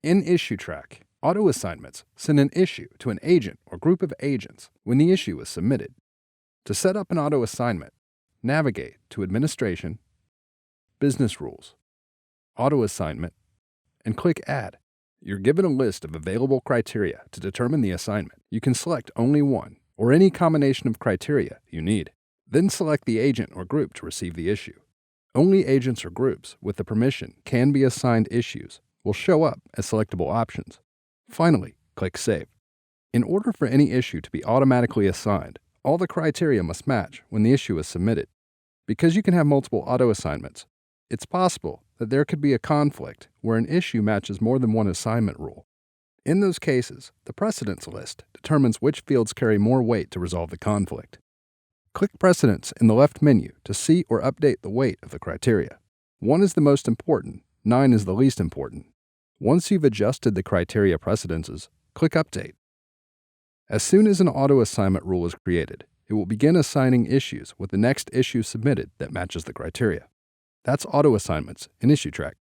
In Issuetrak, auto assignments send an issue to an agent or group of agents when the issue is submitted. To set up an auto assignment, navigate to Administration, Business Rules, Auto Assignment, and click Add. You're given a list of available criteria to determine the assignment. You can select only one or any combination of criteria you need. Then select the agent or group to receive the issue. Only agents or groups with the permission can be assigned issues will show up as selectable options. Finally, click Save. In order for any issue to be automatically assigned, all the criteria must match when the issue is submitted. Because you can have multiple auto assignments, it's possible that there could be a conflict where an issue matches more than one assignment rule. In those cases, the precedence list determines which fields carry more weight to resolve the conflict. Click Precedence in the left menu to see or update the weight of the criteria. 1 is the most important, 9 is the least important. Once you've adjusted the criteria precedences, click Update. As soon as an auto assignment rule is created, it will begin assigning issues with the next issue submitted that matches the criteria. That's auto assignments in Issuetrak.